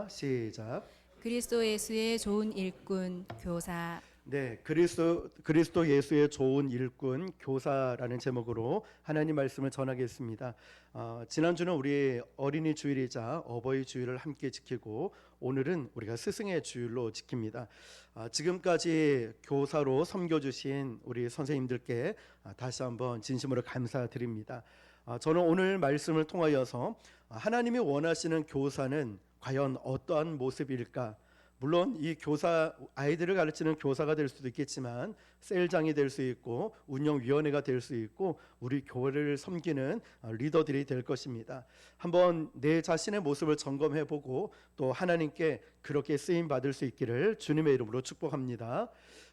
시작. 그리스도 예수의 좋은 일꾼 교사. 네, 그리스도 예수의 좋은 일꾼 교사라는 제목으로 하나님 말씀을 전하겠습니다. 지난주는 우리 어린이 주일이자 어버이 주일을 함께 지키고 오늘은 우리가 스승의 주일로 지킵니다. 지금까지 교사로 섬겨주신 우리 선생님들께 다시 한번 진심으로 감사드립니다. 저는 오늘 말씀을 통하여서 하나님이 원하시는 교사는 과연 어떠한 모습일까? 물론 이 교사, 아이들을 가르치는 교사가 될 수도 있겠지만 셀장이 될 수 있고 운영위원회가 될 수 있고 우리 교회를 섬기는 리더들이 될 것입니다. 한번 내 자신의 모습을 점검해보고 또 하나님께 그렇게 쓰임 받을 수 있기를 주님의 이름으로 축복합니다.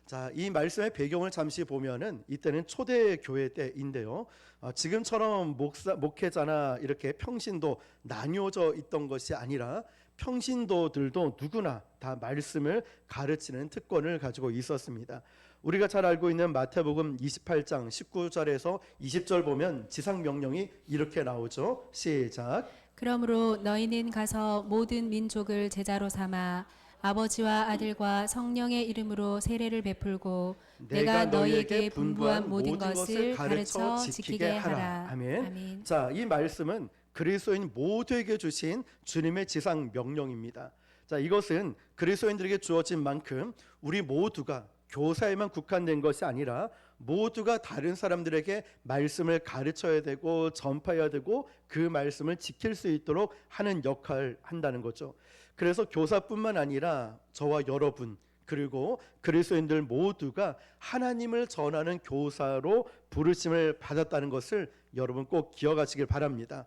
자, 이 말씀의 배경을 잠시 보면은 이때는 초대 교회 때인데요. 지금처럼 목회자나 이렇게 평신도 나뉘어져 있던 것이 아니라 평신도들도 누구나 다 말씀을 가르치는 특권을 가지고 있었습니다. 우리가 잘 알고 있는 마태복음 28장 19절에서 20절 보면 지상 명령이 이렇게 나오죠. 시작. 그러므로 너희는 가서 모든 민족을 제자로 삼아 아버지와 아들과 성령의 이름으로 세례를 베풀고 내가 너희에게 분부한 모든 것을 가르쳐 지키게 하라. 아멘. 자, 이 말씀은 그리스도인 모두에게 주신 주님의 지상 명령입니다. 자, 이것은 그리스도인들에게 주어진 만큼 우리 모두가 교사에만 국한된 것이 아니라 모두가 다른 사람들에게 말씀을 가르쳐야 되고 전파해야 되고 그 말씀을 지킬 수 있도록 하는 역할을 한다는 거죠. 그래서 교사뿐만 아니라 저와 여러분 그리고 그리스도인들 모두가 하나님을 전하는 교사로 부르심을 받았다는 것을 여러분 꼭 기억하시길 바랍니다.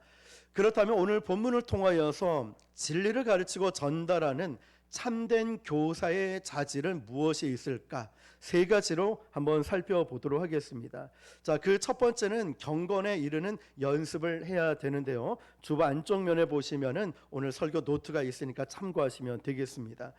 그렇다면 오늘 본문을 통하여서 진리를 가르치고 전달하는 참된 교사의 자질은 무엇이 있을까? 세 가지로 한번 살펴보도록 하겠습니다. 자, 그 첫 번째는 경건에 이르는 연습을 해야 되는데요. 주보 안쪽 면에 보시면은 오늘 설교 노트가 있으니까 참고하시면 되겠습니다.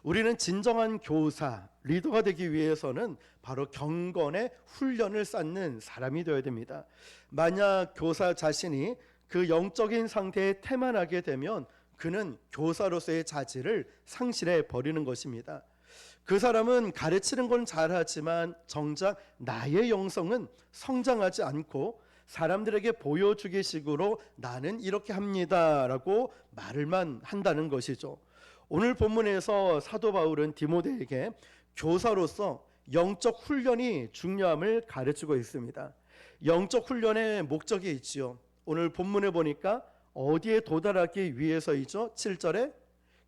우리는 진정한 교사, 리더가 되기 위해서는 바로 경건의 훈련을 쌓는 사람이 되어야 됩니다. 만약 교사 자신이 그 영적인 상태에 태만하게 되면 그는 교사로서의 자질을 상실해 버리는 것입니다. 그 사람은 가르치는 건 잘하지만 정작 나의 영성은 성장하지 않고 사람들에게 보여주기 식으로 나는 이렇게 합니다라고 말을만 한다는 것이죠. 오늘 본문에서 사도 바울은 디모데에게 교사로서 영적 훈련이 중요함을 가르치고 있습니다. 영적 훈련의 목적이 있지요. 오늘 본문에 보니까 어디에 도달하기 위해서이죠? 7절에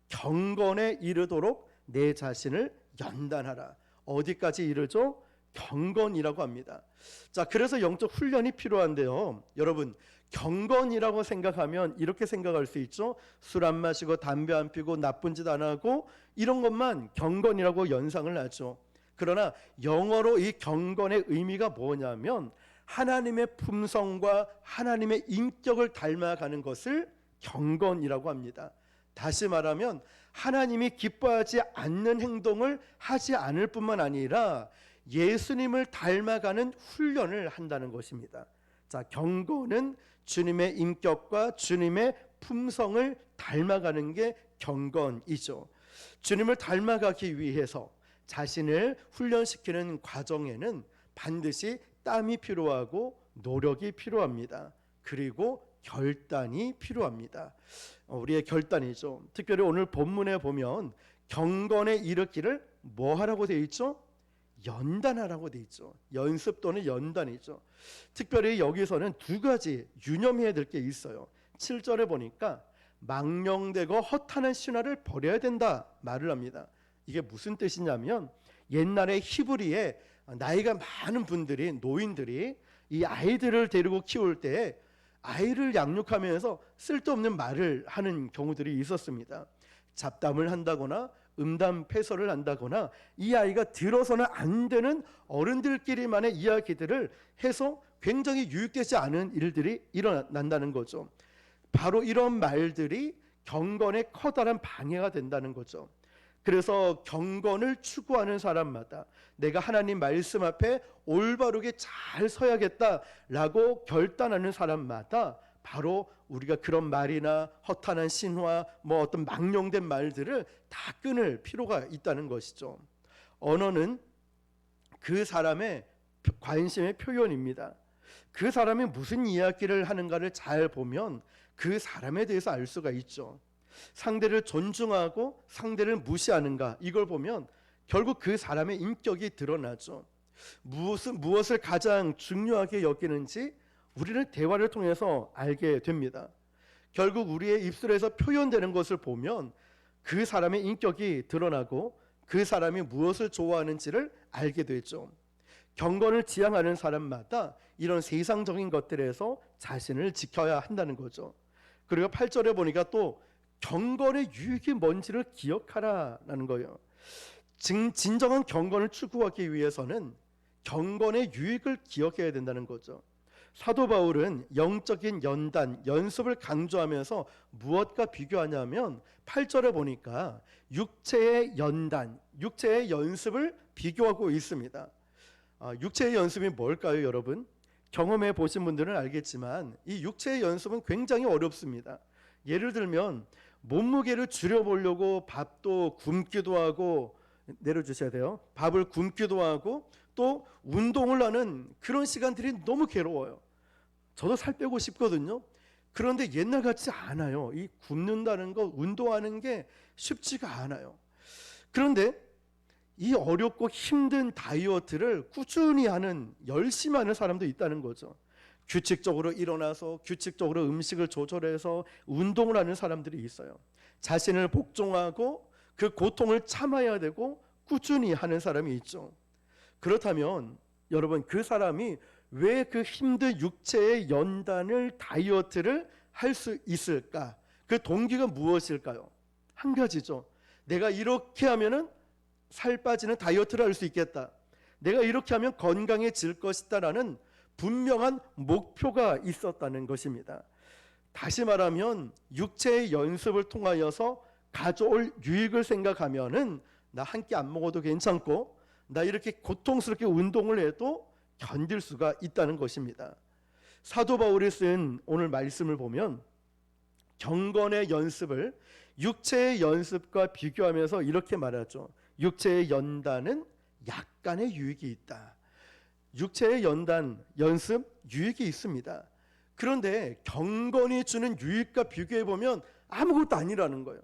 경건에 이르도록 내 자신을 연단하라. 어디까지 이르죠? 경건이라고 합니다. 자, 그래서 영적 훈련이 필요한데요. 여러분, 경건이라고 생각하면 이렇게 생각할 수 있죠. 술 안 마시고 담배 안 피고 나쁜 짓 안 하고 이런 것만 경건이라고 연상을 하죠. 그러나 영어로 이 경건의 의미가 뭐냐면 하나님의 품성과 하나님의 인격을 닮아가는 것을 경건이라고 합니다. 다시 말하면 하나님이 기뻐하지 않는 행동을 하지 않을 뿐만 아니라 예수님을 닮아가는 훈련을 한다는 것입니다. 자, 경건은 주님의 인격과 주님의 품성을 닮아가는 게 경건이죠. 주님을 닮아가기 위해서 자신을 훈련시키는 과정에는 반드시 땀이 필요하고 노력이 필요합니다. 그리고 결단이 필요합니다. 우리의 결단이죠. 특별히 오늘 본문에 보면 경건에 이르기를 뭐 하라고 되어 있죠? 연단하라고 되어 있죠. 연습 또는 연단이죠. 특별히 여기서는 두 가지 유념해야 될 게 있어요. 7절에 보니까 망령되고 허탄한 신화를 버려야 된다 말을 합니다. 이게 무슨 뜻이냐면 옛날에 히브리에 나이가 많은 분들이 노인들이 이 아이들을 데리고 키울 때 아이를 양육하면서 쓸데없는 말을 하는 경우들이 있었습니다. 잡담을 한다거나 음담패설을 한다거나 이 아이가 들어서는 안 되는 어른들끼리만의 이야기들을 해서 굉장히 유익되지 않은 일들이 일어난다는 거죠. 바로 이런 말들이 경건에 커다란 방해가 된다는 거죠. 그래서 경건을 추구하는 사람마다 내가 하나님 말씀 앞에 올바르게 잘 서야겠다라고 결단하는 사람마다 바로 우리가 그런 말이나 허탄한 신화, 뭐 어떤 망령된 말들을 다 끊을 필요가 있다는 것이죠. 언어는 그 사람의 관심의 표현입니다. 그 사람이 무슨 이야기를 하는가를 잘 보면 그 사람에 대해서 알 수가 있죠. 상대를 존중하고 상대를 무시하는가, 이걸 보면 결국 그 사람의 인격이 드러나죠. 무엇을 가장 중요하게 여기는지 우리는 대화를 통해서 알게 됩니다. 결국 우리의 입술에서 표현되는 것을 보면 그 사람의 인격이 드러나고 그 사람이 무엇을 좋아하는지를 알게 되죠. 경건을 지향하는 사람마다 이런 세상적인 것들에서 자신을 지켜야 한다는 거죠. 그리고 8절에 보니까 또 경건의 유익이 뭔지를 기억하라라는 거예요. 진정한 경건을 추구하기 위해서는 경건의 유익을 기억해야 된다는 거죠. 사도 바울은 영적인 연단, 연습을 강조하면서 무엇과 비교하냐면 8절에 보니까 육체의 연단, 육체의 연습을 비교하고 있습니다. 육체의 연습이 뭘까요, 여러분? 경험해 보신 분들은 알겠지만 이 육체의 연습은 굉장히 어렵습니다. 예를 들면 몸무게를 줄여보려고 밥도 굶기도 하고, 내려주셔야 돼요. 밥을 굶기도 하고 또 운동을 하는 그런 시간들이 너무 괴로워요. 저도 살 빼고 싶거든요. 그런데 옛날 같지 않아요. 이 굶는다는 거, 운동하는 게 쉽지가 않아요. 그런데 이 어렵고 힘든 다이어트를 꾸준히 하는, 열심히 하는 사람도 있다는 거죠. 규칙적으로 일어나서 규칙적으로 음식을 조절해서 운동을 하는 사람들이 있어요. 자신을 복종하고 그 고통을 참아야 되고 꾸준히 하는 사람이 있죠. 그렇다면 여러분, 그 사람이 왜 그 힘든 육체의 연단을, 다이어트를 할 수 있을까? 그 동기가 무엇일까요? 한 가지죠. 내가 이렇게 하면은 살 빠지는 다이어트를 할 수 있겠다. 내가 이렇게 하면 건강해질 것이다라는 분명한 목표가 있었다는 것입니다. 다시 말하면 육체의 연습을 통하여서 가져올 유익을 생각하면은 나 한 끼 안 먹어도 괜찮고 나 이렇게 고통스럽게 운동을 해도 견딜 수가 있다는 것입니다. 사도 바울이 쓴 오늘 말씀을 보면 경건의 연습을 육체의 연습과 비교하면서 이렇게 말하죠. 육체의 연단은 약간의 유익이 있다. 육체의 연단, 연습, 유익이 있습니다. 그런데 경건이 주는 유익과 비교해 보면 아무것도 아니라는 거예요.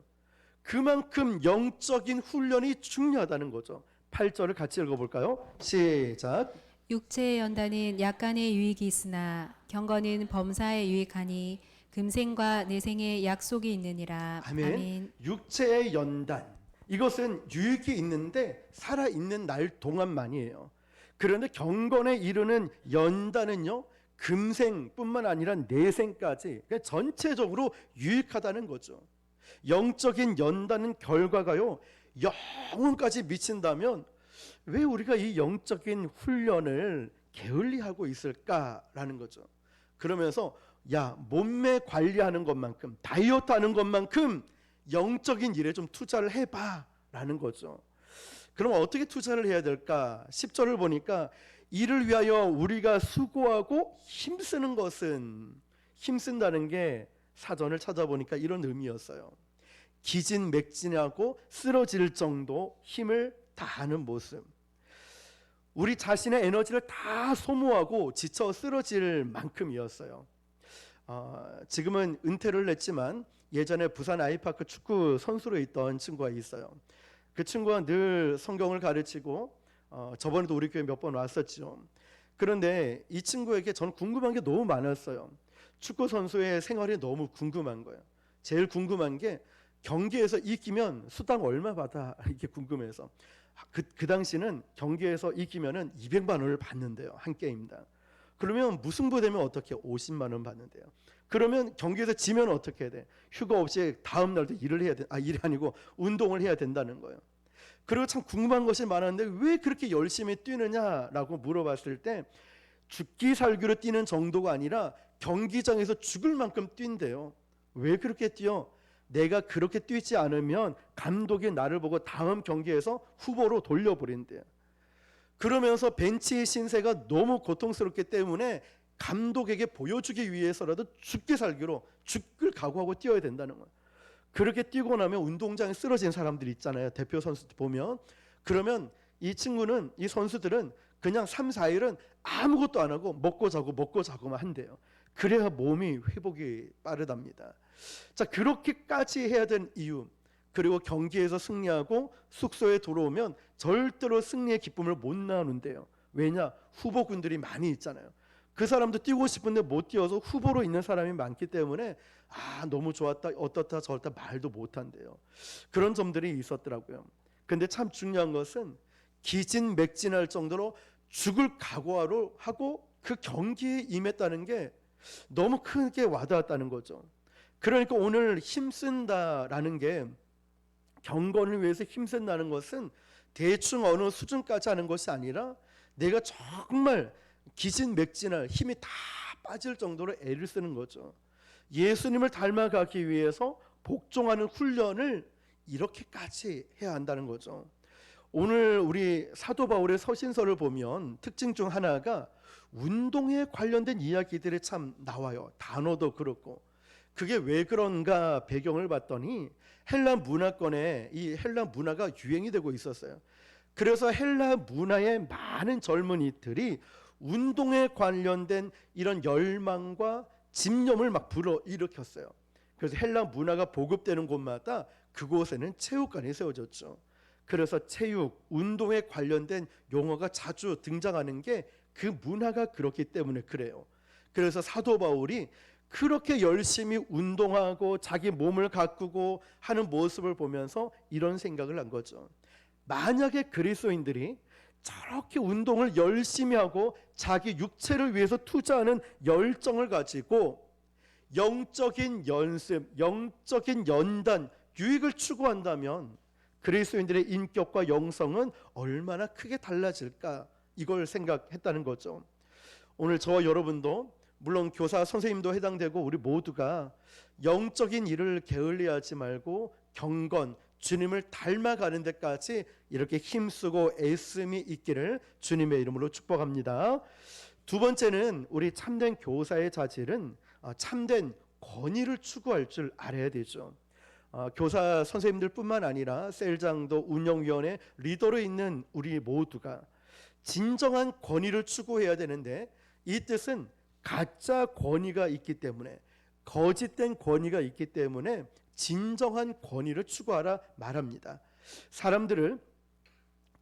그만큼 영적인 훈련이 중요하다는 거죠. 8절을 같이 읽어볼까요? 시작. 육체의 연단은 약간의 유익이 있으나 경건은 범사에 유익하니 금생과 내생의 약속이 있느니라. 아멘. 육체의 연단, 이것은 유익이 있는데 살아있는 날 동안만이에요. 그런데 경건에 이르는 연단은요, 금생뿐만 아니라 내생까지 전체적으로 유익하다는 거죠. 영적인 연단은 결과가요, 영혼까지 미친다면 왜 우리가 이 영적인 훈련을 게을리하고 있을까라는 거죠. 그러면서 야, 몸매 관리하는 것만큼, 다이어트 하는 것만큼 영적인 일에 좀 투자를 해봐라는 거죠. 그럼 어떻게 투자를 해야 될까? 10절을 보니까 이를 위하여 우리가 수고하고 힘쓰는 것은, 힘쓴다는 게 사전을 찾아보니까 이런 의미였어요. 기진맥진하고 쓰러질 정도 힘을 다하는 모습. 우리 자신의 에너지를 다 소모하고 지쳐 쓰러질 만큼이었어요. 지금은 은퇴를 했지만 예전에 부산 아이파크 축구 선수로 있던 친구가 있어요. 그 친구가 늘 성경을 가르치고 저번에도 우리 교회 몇 번 왔었죠. 그런데 이 친구에게 저는 궁금한 게 너무 많았어요. 축구 선수의 생활이 너무 궁금한 거예요. 제일 궁금한 게 경기에서 이기면 수당 얼마 받아, 이게 궁금해서. 그 당시는 경기에서 이기면은 200만 원을 받는데요, 한 게임당. 그러면 무승부 되면 어떻게 50만 원 받는데요. 그러면 경기에서 지면 어떻게 해야 돼? 휴가 없이 다음 날도 일을 해야 돼. 일이 아니고 운동을 해야 된다는 거예요. 그리고 참 궁금한 것이 많았는데 왜 그렇게 열심히 뛰느냐라고 물어봤을 때 죽기 살기로 뛰는 정도가 아니라 경기장에서 죽을 만큼 뛴대요. 왜 그렇게 뛰어? 내가 그렇게 뛰지 않으면 감독이 나를 보고 다음 경기에서 후보로 돌려버린대요. 그러면서 벤치 신세가 너무 고통스럽기 때문에 감독에게 보여주기 위해서라도 죽게 살기로 죽을 각오하고 뛰어야 된다는 거예요. 그렇게 뛰고 나면 운동장에 쓰러진 사람들 있잖아요. 대표 선수들 보면. 그러면 이 친구는, 이 선수들은 그냥 3, 4일은 아무것도 안 하고 먹고 자고만 한대요. 그래야 몸이 회복이 빠르답니다. 자, 그렇게까지 해야 되는 이유, 그리고 경기에서 승리하고 숙소에 들어오면 절대로 승리의 기쁨을 못 나누는데요. 왜냐? 후보군들이 많이 있잖아요. 그 사람도 뛰고 싶은데 못 뛰어서 후보로 있는 사람이 많기 때문에 너무 좋았다, 어떻다 저렇다 말도 못 한대요. 그런 점들이 있었더라고요. 근데 참 중요한 것은 기진맥진할 정도로 죽을 각오하고 하고 그 경기에 임했다는 게 너무 크게 와닿았다는 거죠. 그러니까 오늘 힘쓴다라는 게, 경건을 위해서 힘쓴다는 것은 대충 어느 수준까지 하는 것이 아니라 내가 정말 기진맥진할, 힘이 다 빠질 정도로 애를 쓰는 거죠. 예수님을 닮아가기 위해서 복종하는 훈련을 이렇게까지 해야 한다는 거죠. 오늘 우리 사도 바울의 서신서를 보면 특징 중 하나가 운동에 관련된 이야기들이 참 나와요. 단어도 그렇고. 그게 왜 그런가 배경을 봤더니 헬라 문화권에 이 헬라 문화가 유행이 되고 있었어요. 그래서 헬라 문화의 많은 젊은이들이 운동에 관련된 이런 열망과 집념을 막 불어일으켰어요. 그래서 헬라 문화가 보급되는 곳마다 그곳에는 체육관이 세워졌죠. 그래서 체육, 운동에 관련된 용어가 자주 등장하는 게 그 문화가 그렇기 때문에 그래요. 그래서 사도 바울이 그렇게 열심히 운동하고 자기 몸을 가꾸고 하는 모습을 보면서 이런 생각을 한 거죠. 만약에 그리스도인들이 저렇게 운동을 열심히 하고 자기 육체를 위해서 투자하는 열정을 가지고 영적인 연습, 영적인 연단, 유익을 추구한다면 그리스도인들의 인격과 영성은 얼마나 크게 달라질까, 이걸 생각했다는 거죠. 오늘 저와 여러분도, 물론 교사 선생님도 해당되고 우리 모두가 영적인 일을 게을리하지 말고 경건, 주님을 닮아가는 데까지 이렇게 힘쓰고 애씀이 있기를 주님의 이름으로 축복합니다. 두 번째는 우리 참된 교사의 자질은 참된 권위를 추구할 줄 알아야 되죠. 교사 선생님들뿐만 아니라 셀장도, 운영위원회 리더로 있는 우리 모두가 진정한 권위를 추구해야 되는데, 이 뜻은 가짜 권위가 있기 때문에, 거짓된 권위가 있기 때문에 진정한 권위를 추구하라 말합니다. 사람들을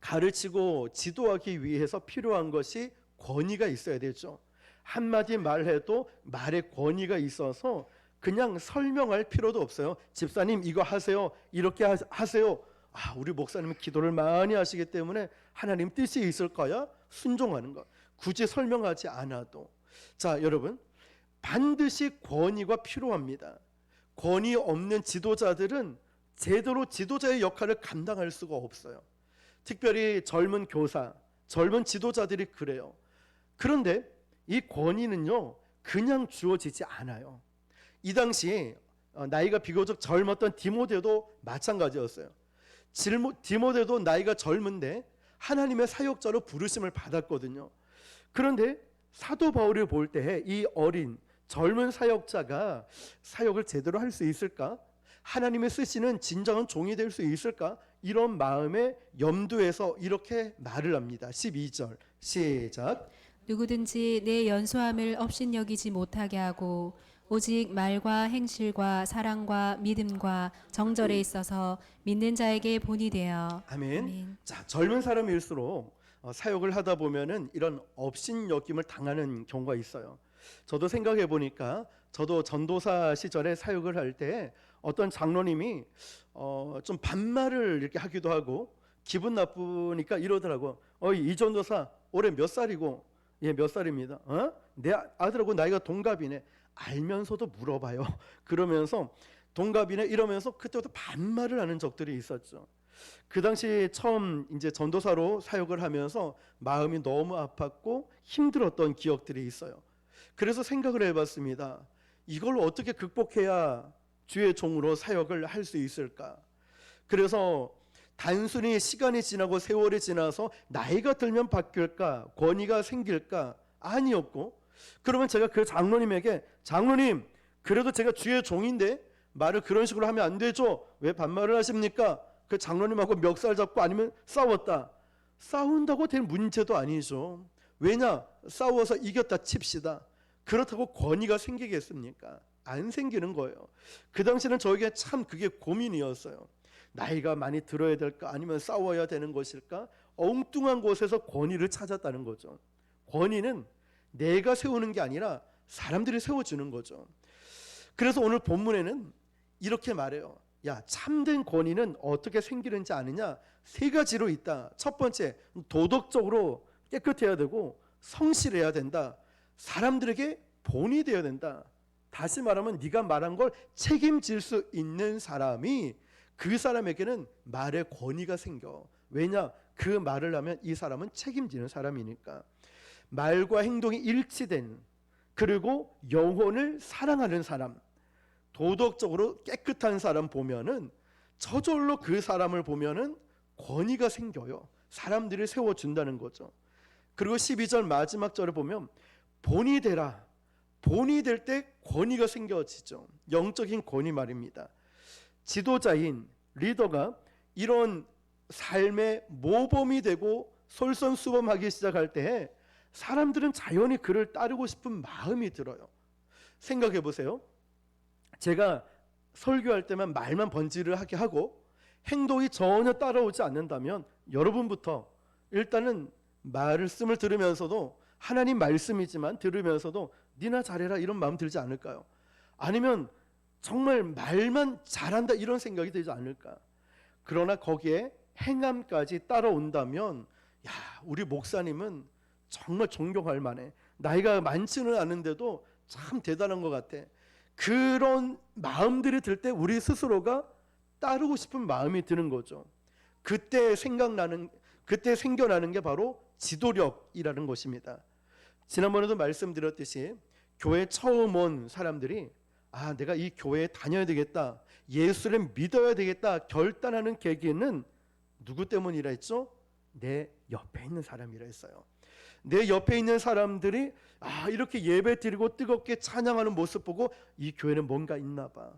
가르치고 지도하기 위해서 필요한 것이 권위가 있어야 되죠. 한마디 말해도 말에 권위가 있어서 그냥 설명할 필요도 없어요. 집사님 이거 하세요, 이렇게 하세요. 우리 목사님은 기도를 많이 하시기 때문에 하나님 뜻이 있을 거야, 순종하는 것. 굳이 설명하지 않아도. 자, 여러분, 반드시 권위가 필요합니다. 권위 없는 지도자들은 제대로 지도자의 역할을 감당할 수가 없어요. 특별히 젊은 교사, 젊은 지도자들이 그래요. 그런데 이 권위는요, 그냥 주어지지 않아요. 이 당시 나이가 비교적 젊었던 디모데도 마찬가지였어요. 디모데도 나이가 젊은데 하나님의 사역자로 부르심을 받았거든요. 그런데 사도 바울이 볼 때 이 어린 젊은 사역자가 사역을 제대로 할 수 있을까? 하나님의 쓰시는 진정한 종이 될 수 있을까? 이런 마음에 염두에서 이렇게 말을 합니다. 12절 시작. 누구든지 내 연소함을 업신여기지 못하게 하고 오직 말과 행실과 사랑과 믿음과 정절에 있어서 믿는 자에게 본이 되어. 아멘. 자, 젊은 사람일수록 사역을 하다 보면은 이런 업신여김을 당하는 경우가 있어요. 저도 생각해 보니까 저도 전도사 시절에 사역을 할 때 어떤 장로님이 좀 반말을 이렇게 하기도 하고 기분 나쁘니까 이러더라고. 이 전도사 올해 몇 살이고? 예, 몇 살입니다. 내 아들하고 나이가 동갑이네. 알면서도 물어봐요. 그러면서 동갑이네 이러면서 그때부터 반말을 하는 적들이 있었죠. 그 당시 처음 이제 전도사로 사역을 하면서 마음이 너무 아팠고 힘들었던 기억들이 있어요. 그래서 생각을 해봤습니다. 이걸 어떻게 극복해야 주의 종으로 사역을 할 수 있을까? 그래서 단순히 시간이 지나고 세월이 지나서 나이가 들면 바뀔까? 권위가 생길까? 아니었고, 그러면 제가 그 장로님에게 장로님 그래도 제가 주의 종인데 말을 그런 식으로 하면 안 되죠. 왜 반말을 하십니까? 그 장로님하고 멱살 잡고 아니면 싸웠다. 싸운다고 될 문제도 아니죠. 왜냐? 싸워서 이겼다 칩시다. 그렇다고 권위가 생기겠습니까? 안 생기는 거예요. 그 당시는 저에게 참 그게 고민이었어요. 나이가 많이 들어야 될까 아니면 싸워야 되는 것일까? 엉뚱한 곳에서 권위를 찾았다는 거죠. 권위는 내가 세우는 게 아니라 사람들이 세워주는 거죠. 그래서 오늘 본문에는 이렇게 말해요. 야, 참된 권위는 어떻게 생기는지 아느냐? 세 가지로 있다. 첫 번째, 도덕적으로 깨끗해야 되고 성실해야 된다. 사람들에게 본이 되어야 된다. 다시 말하면 네가 말한 걸 책임질 수 있는 사람이 그 사람에게는 말의 권위가 생겨. 왜냐? 그 말을 하면 이 사람은 책임지는 사람이니까. 말과 행동이 일치된, 그리고 영혼을 사랑하는 사람, 도덕적으로 깨끗한 사람 보면은 저절로 그 사람을 보면은 권위가 생겨요. 사람들이 세워준다는 거죠. 그리고 12절 마지막 절을 보면 본이 되라. 본이 될 때 권위가 생겨지죠. 영적인 권위 말입니다. 지도자인 리더가 이런 삶의 모범이 되고 솔선수범하기 시작할 때 사람들은 자연히 그를 따르고 싶은 마음이 들어요. 생각해 보세요. 제가 설교할 때만 말만 번지를 하게 하고 행동이 전혀 따라오지 않는다면 여러분부터 일단은 말씀을 들으면서도 하나님 말씀이지만 들으면서도 니나 잘해라 이런 마음 들지 않을까요? 아니면 정말 말만 잘한다 이런 생각이 들지 않을까? 그러나 거기에 행함까지 따라온다면 야, 우리 목사님은 정말 존경할 만해. 나이가 많지는 않은데도 참 대단한 것 같아. 그런 마음들이 들 때 우리 스스로가 따르고 싶은 마음이 드는 거죠. 그때 생겨나는 게 바로 지도력이라는 것입니다. 지난번에도 말씀드렸듯이 교회 처음 온 사람들이 아, 내가 이 교회에 다녀야 되겠다, 예수를 믿어야 되겠다 결단하는 계기는 누구 때문이라 했죠? 내 옆에 있는 사람이라 했어요. 내 옆에 있는 사람들이 아, 이렇게 예배 드리고 뜨겁게 찬양하는 모습 보고 이 교회는 뭔가 있나 봐.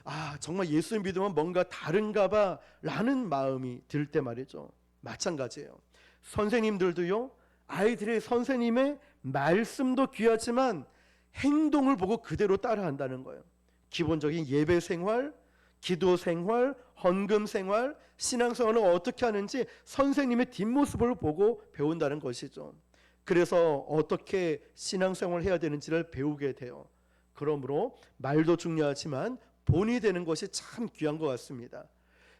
아, 정말 예수 믿으면 뭔가 다른가 봐 라는 마음이 들 때 말이죠. 마찬가지예요. 선생님들도요, 아이들의 선생님의 말씀도 귀하지만 행동을 보고 그대로 따라한다는 거예요. 기본적인 예배 생활, 기도 생활, 헌금 생활, 신앙 생활을 어떻게 하는지 선생님의 뒷모습을 보고 배운다는 것이죠. 그래서 어떻게 신앙 생활을 해야 되는지를 배우게 돼요. 그러므로 말도 중요하지만 본이 되는 것이 참 귀한 것 같습니다.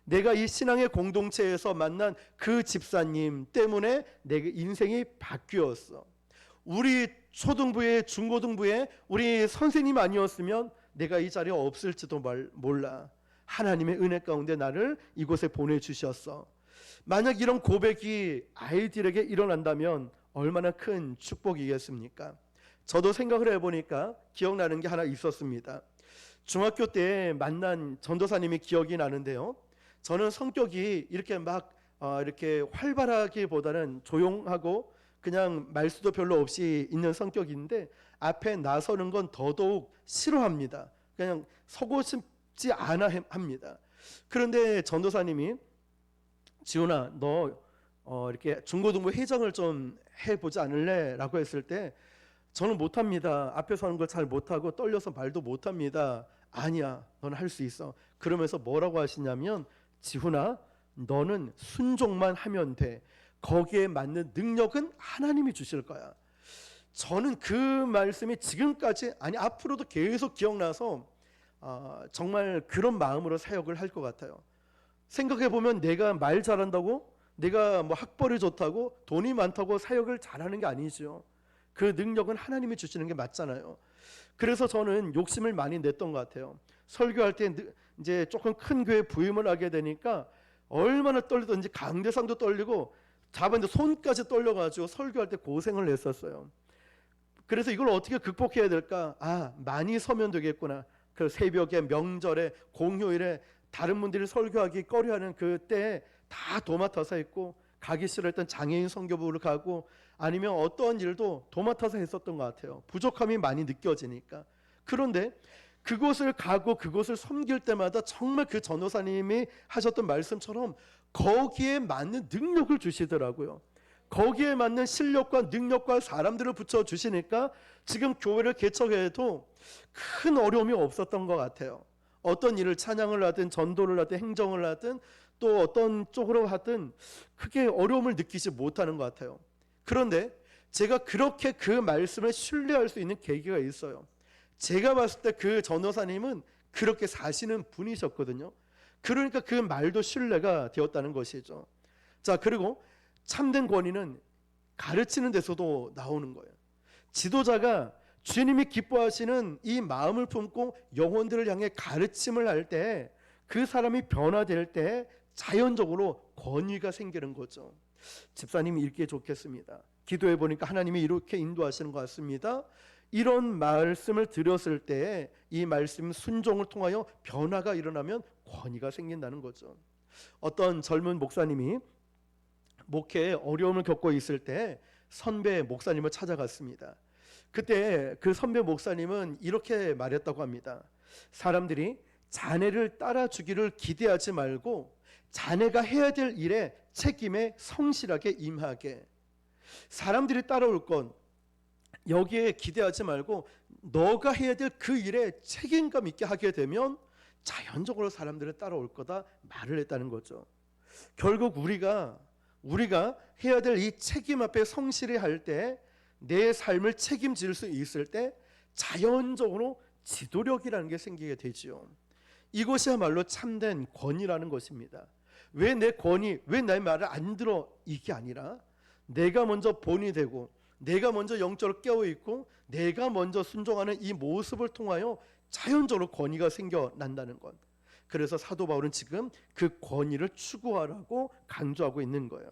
내가 이 신앙의 공동체에서 만난 그 집사님 때문에 내 인생이 바뀌었어. 우리 초등부에 중고등부에 우리 선생님 아니었으면 내가 이 자리에 없을지도 몰라. 하나님의 은혜 가운데 나를 이곳에 보내주셨어. 만약 이런 고백이 아이들에게 일어난다면 얼마나 큰 축복이겠습니까? 저도 생각을 해보니까 기억나는 게 하나 있었습니다. 중학교 때 만난 전도사님이 기억이 나는데요. 저는 성격이 이렇게 이렇게 활발하기보다는 조용하고 그냥 말수도 별로 없이 있는 성격인데 앞에 나서는 건 더더욱 싫어합니다. 그냥 서고 싶지 않아 합니다. 그런데 전도사님이 지훈아, 너 이렇게 중고등부 회장을 좀 해보지 않을래? 라고 했을 때 저는 못합니다. 앞에 서는 걸 잘 못하고 떨려서 말도 못합니다. 아니야, 너는 할 수 있어. 그러면서 뭐라고 하시냐면 지훈아, 너는 순종만 하면 돼. 거기에 맞는 능력은 하나님이 주실 거야. 저는 그 말씀이 지금까지 아니 앞으로도 계속 기억나서 정말 그런 마음으로 사역을 할 것 같아요. 생각해보면 내가 말 잘한다고, 내가 뭐 학벌이 좋다고, 돈이 많다고 사역을 잘하는 게 아니죠. 그 능력은 하나님이 주시는 게 맞잖아요. 그래서 저는 욕심을 많이 냈던 것 같아요. 설교할 때 이제 조금 큰 교회 부임을 하게 되니까 얼마나 떨리던지 강대상도 떨리고 잡았는데 손까지 떨려가지고 설교할 때 고생을 했었어요. 그래서 이걸 어떻게 극복해야 될까? 아, 많이 서면 되겠구나. 그 새벽에, 명절에, 공휴일에 다른 분들이 설교하기 꺼려하는 그때 다 도맡아서 했고, 가기 싫어했던 장애인 선교부를 가고 아니면 어떠한 일도 도맡아서 했었던 것 같아요. 부족함이 많이 느껴지니까. 그런데 그곳을 가고 그곳을 섬길 때마다 정말 그 전도사님이 하셨던 말씀처럼 거기에 맞는 능력을 주시더라고요. 거기에 맞는 실력과 능력과 사람들을 붙여주시니까 지금 교회를 개척해도 큰 어려움이 없었던 것 같아요. 어떤 일을 찬양을 하든 전도를 하든 행정을 하든 또 어떤 쪽으로 하든 크게 어려움을 느끼지 못하는 것 같아요. 그런데 제가 그렇게 그 말씀을 신뢰할 수 있는 계기가 있어요. 제가 봤을 때 그 전도사님은 그렇게 사시는 분이셨거든요. 그러니까 그 말도 신뢰가 되었다는 것이죠. 자, 그리고 참된 권위는 가르치는 데서도 나오는 거예요. 지도자가 주님이 기뻐하시는 이 마음을 품고 영혼들을 향해 가르침을 할 때 그 사람이 변화될 때 자연적으로 권위가 생기는 거죠. 집사님이 읽기에 좋겠습니다. 기도해 보니까 하나님이 이렇게 인도하시는 것 같습니다. 이런 말씀을 들었을 때 이 말씀 순종을 통하여 변화가 일어나면 권위가 생긴다는 거죠. 어떤 젊은 목사님이 목회에 어려움을 겪고 있을 때 선배 목사님을 찾아갔습니다. 그때 그 선배 목사님은 이렇게 말했다고 합니다. 사람들이 자네를 따라주기를 기대하지 말고 자네가 해야 될 일에 책임에 성실하게 임하게. 사람들이 따라올 건 여기에 기대하지 말고 너가 해야 될 그 일에 책임감 있게 하게 되면 자연적으로 사람들은 따라올 거다 말을 했다는 거죠. 결국 우리가 해야 될 이 책임 앞에 성실히 할 때 내 삶을 책임질 수 있을 때 자연적으로 지도력이라는 게 생기게 되지요. 이것이야말로 참된 권위라는 것입니다. 왜 내 권위, 왜 나의 말을 안 들어 이게 아니라 내가 먼저 본이 되고 내가 먼저 영적으로 깨어있고 내가 먼저 순종하는 이 모습을 통하여 자연적으로 권위가 생겨난다는 것. 그래서 사도 바울은 지금 그 권위를 추구하라고 강조하고 있는 거예요.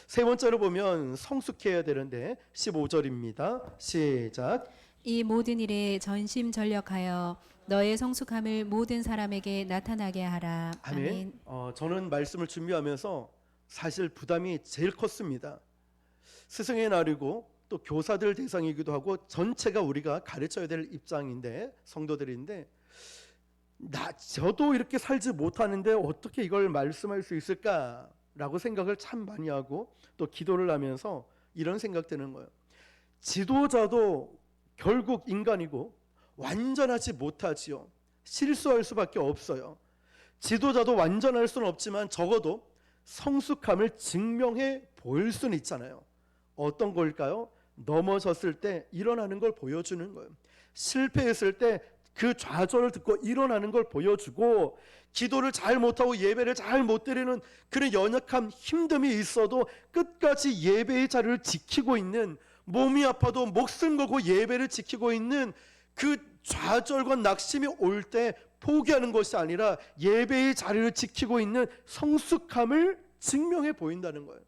세 번째로 보면 성숙해야 되는데 15절입니다. 시작. 이 모든 일에 전심전력하여 너의 성숙함을 모든 사람에게 나타나게 하라. 아멘. 저는 말씀을 준비하면서 사실 부담이 제일 컸습니다. 스승의 날이고 또 교사들 대상이기도 하고 전체가 우리가 가르쳐야 될 입장인데 성도들인데 저도 이렇게 살지 못하는데 어떻게 이걸 말씀할 수 있을까라고 생각을 참 많이 하고 또 기도를 하면서 이런 생각 드는 거예요. 지도자도 결국 인간이고 완전하지 못하지요. 실수할 수밖에 없어요. 지도자도 완전할 수는 없지만 적어도 성숙함을 증명해 보일 수는 있잖아요. 어떤 걸까요? 넘어졌을 때 일어나는 걸 보여주는 거예요. 실패했을 때 그 좌절을 듣고 일어나는 걸 보여주고 기도를 잘 못하고 예배를 잘 못 드리는 그런 연약함, 힘듦이 있어도 끝까지 예배의 자리를 지키고 있는, 몸이 아파도 목숨 걸고 예배를 지키고 있는 그 좌절과 낙심이 올 때 포기하는 것이 아니라 예배의 자리를 지키고 있는 성숙함을 증명해 보인다는 거예요.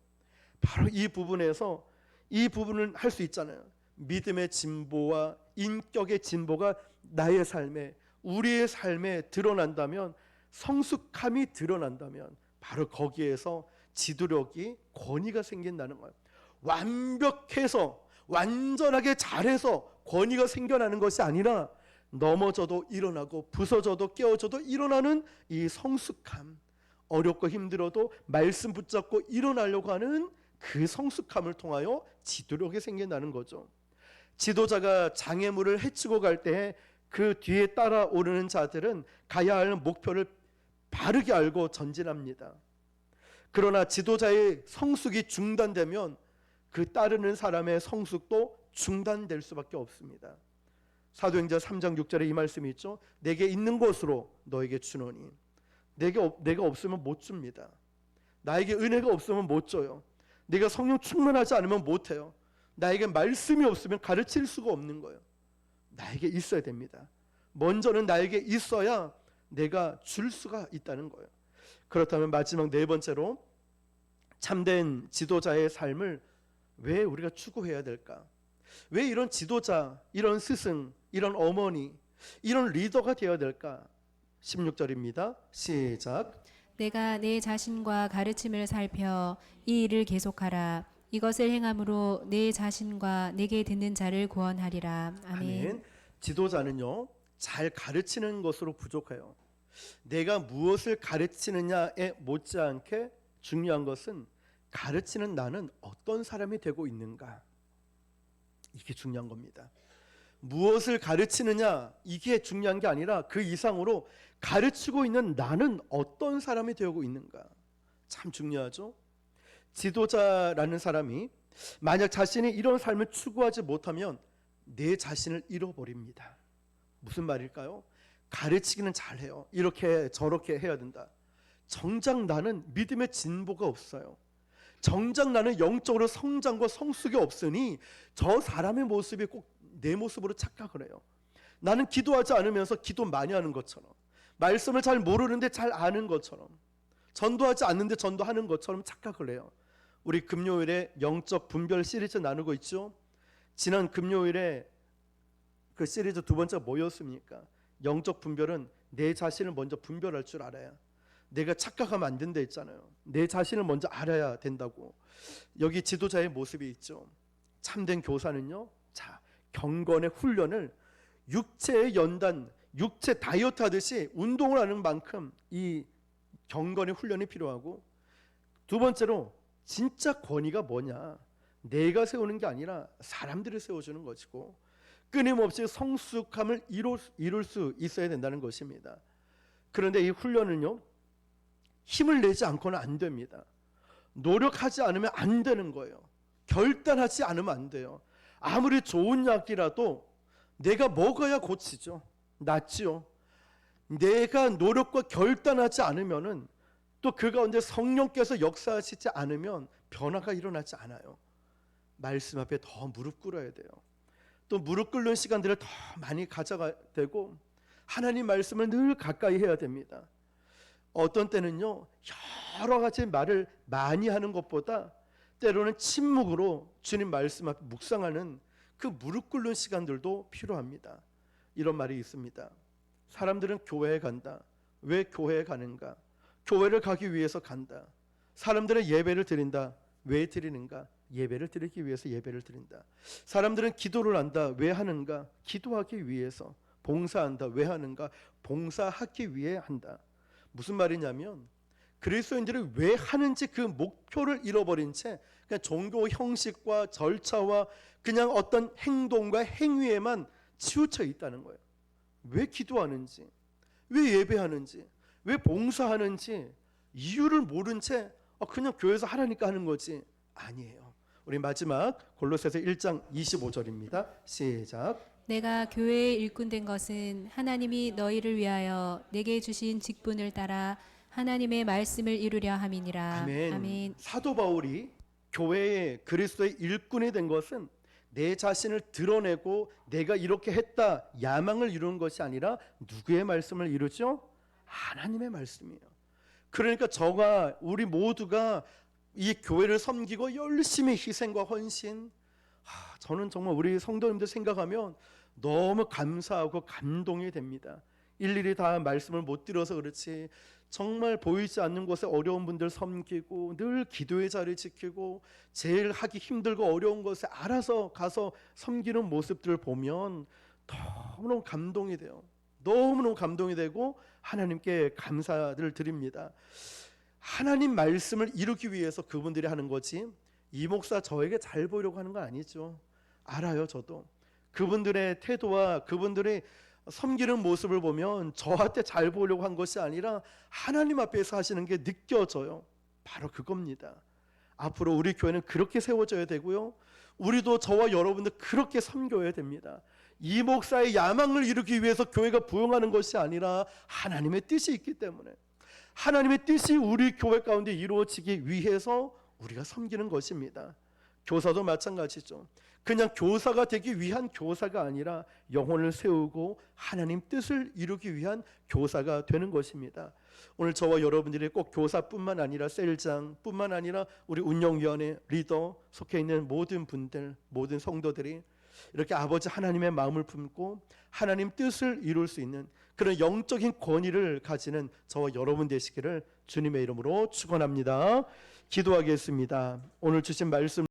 바로 이 부분에서 이 부분을 할 수 있잖아요. 믿음의 진보와 인격의 진보가 나의 삶에, 우리의 삶에 드러난다면, 성숙함이 드러난다면 바로 거기에서 지도력이, 권위가 생긴다는 거예요. 완벽해서 완전하게 잘해서 권위가 생겨나는 것이 아니라 넘어져도 일어나고 부서져도 깨어져도 일어나는 이 성숙함, 어렵고 힘들어도 말씀 붙잡고 일어나려고 하는 그 성숙함을 통하여 지도력이 생긴다는 거죠. 지도자가 장애물을 헤치고 갈 때 그 뒤에 따라오르는 자들은 가야 할 목표를 바르게 알고 전진합니다. 그러나 지도자의 성숙이 중단되면 그 따르는 사람의 성숙도 중단될 수밖에 없습니다. 사도행전 3장 6절에 이 말씀이 있죠. 내게 있는 것으로 너에게 주노니. 내가 없으면 못 줍니다. 나에게 은혜가 없으면 못 줘요. 내가 성령 충만하지 않으면 못 해요. 나에게 말씀이 없으면 가르칠 수가 없는 거예요. 나에게 있어야 됩니다. 먼저는 나에게 있어야 내가 줄 수가 있다는 거예요. 그렇다면 마지막 네 번째로 참된 지도자의 삶을 왜 우리가 추구해야 될까? 왜 이런 지도자, 이런 스승, 이런 어머니, 이런 리더가 되어야 될까? 16절입니다. 시작. 내가 내 자신과 가르침을 살펴 이 일을 계속하라. 이것을 행함으로 내 자신과 내게 듣는 자를 구원하리라. 아멘. 아멘. 지도자는요, 잘 가르치는 것으로 부족해요. 내가 무엇을 가르치느냐에 못지않게 중요한 것은 가르치는 나는 어떤 사람이 되고 있는가, 이게 중요한 겁니다. 무엇을 가르치느냐 이게 중요한 게 아니라 그 이상으로 가르치고 있는 나는 어떤 사람이 되고 있는가, 참 중요하죠. 지도자라는 사람이 만약 자신이 이런 삶을 추구하지 못하면 내 자신을 잃어버립니다. 무슨 말일까요? 가르치기는 잘해요. 이렇게 저렇게 해야 된다. 정작 나는 믿음의 진보가 없어요. 정작 나는 영적으로 성장과 성숙이 없으니 저 사람의 모습이 꼭 내 모습으로 착각을 해요. 나는 기도하지 않으면서 기도 많이 하는 것처럼, 말씀을 잘 모르는데 잘 아는 것처럼, 전도하지 않는데 전도하는 것처럼 착각을 해요. 우리 금요일에 영적 분별 시리즈 나누고 있죠. 지난 금요일에 그 시리즈 두 번째가 뭐였습니까? 영적 분별은 내 자신을 먼저 분별할 줄 알아야, 내가 착각하면 안 된다 했잖아요. 내 자신을 먼저 알아야 된다고. 여기 지도자의 모습이 있죠. 참된 교사는요, 자, 경건의 훈련을 육체의 연단, 육체 다이어트 하듯이 운동을 하는 만큼 이 경건의 훈련이 필요하고, 두 번째로 진짜 권위가 뭐냐, 내가 세우는 게 아니라 사람들이 세워주는 것이고, 끊임없이 성숙함을 이룰 수 있어야 된다는 것입니다. 그런데 이 훈련은요, 힘을 내지 않고는 안 됩니다. 노력하지 않으면 안 되는 거예요. 결단하지 않으면 안 돼요. 아무리 좋은 약이라도 내가 먹어야 고치죠. 낫지요. 내가 노력과 결단하지 않으면은, 또 그 가운데 성령께서 역사하시지 않으면 변화가 일어나지 않아요. 말씀 앞에 더 무릎 꿇어야 돼요. 또 무릎 꿇는 시간들을 더 많이 가져가야 되고, 하나님 말씀을 늘 가까이 해야 됩니다. 어떤 때는요, 여러 가지 말을 많이 하는 것보다 때로는 침묵으로 주님 말씀 앞에 묵상하는 그 무릎 꿇는 시간들도 필요합니다. 이런 말이 있습니다. 사람들은 교회에 간다. 왜 교회에 가는가? 교회를 가기 위해서 간다. 사람들은 예배를 드린다. 왜 드리는가? 예배를 드리기 위해서 예배를 드린다. 사람들은 기도를 한다. 왜 하는가? 기도하기 위해서. 봉사한다. 왜 하는가? 봉사하기 위해 한다. 무슨 말이냐면, 그리스도인들이 왜 하는지 그 목표를 잃어버린 채 그냥 종교 형식과 절차와 그냥 어떤 행동과 행위에만 치우쳐 있다는 거예요. 왜 기도하는지, 왜 예배하는지, 왜 봉사하는지 이유를 모른 채 그냥 교회에서 하라니까 하는 거지, 아니에요. 우리 마지막 골로새서 1장 25절입니다. 시작. 내가 교회의 일꾼 된 것은 하나님이 너희를 위하여 내게 주신 직분을 따라 하나님의 말씀을 이루려 함이니라. 아멘. 아멘. 사도 바울이 교회의 그리스도의 일꾼이 된 것은 내 자신을 드러내고 내가 이렇게 했다 야망을 이루는 것이 아니라 누구의 말씀을 이루죠? 하나님의 말씀이에요. 그러니까 저가 우리 모두가 이 교회를 섬기고 열심히 희생과 헌신, 저는 정말 우리 성도님들 생각하면 너무 감사하고 감동이 됩니다. 일일이 다 말씀을 못 들어서 그렇지, 정말 보이지 않는 곳에 어려운 분들 섬기고 늘 기도의 자리 지키고 제일 하기 힘들고 어려운 곳에 알아서 가서 섬기는 모습들을 보면 너무너무 감동이 돼요. 너무너무 감동이 되고 하나님께 감사를 드립니다. 하나님 말씀을 이루기 위해서 그분들이 하는 거지, 이 목사 저에게 잘 보이려고 하는 거 아니죠. 알아요. 저도 그분들의 태도와 그분들의 섬기는 모습을 보면 저한테 잘 보이려고 한 것이 아니라 하나님 앞에서 하시는 게 느껴져요. 바로 그겁니다. 앞으로 우리 교회는 그렇게 세워져야 되고요, 우리도 저와 여러분들 그렇게 섬겨야 됩니다. 이 목사의 야망을 이루기 위해서 교회가 부흥하는 것이 아니라 하나님의 뜻이 있기 때문에, 하나님의 뜻이 우리 교회 가운데 이루어지기 위해서 우리가 섬기는 것입니다. 교사도 마찬가지죠. 그냥 교사가 되기 위한 교사가 아니라 영혼을 세우고 하나님 뜻을 이루기 위한 교사가 되는 것입니다. 오늘 저와 여러분들이 꼭 교사뿐만 아니라 셀장뿐만 아니라 우리 운영위원회 리더 속해 있는 모든 분들, 모든 성도들이 이렇게 아버지 하나님의 마음을 품고 하나님 뜻을 이룰 수 있는 그런 영적인 권위를 가지는 저와 여러분 되시기를 주님의 이름으로 축원합니다. 기도하겠습니다. 오늘 주신 말씀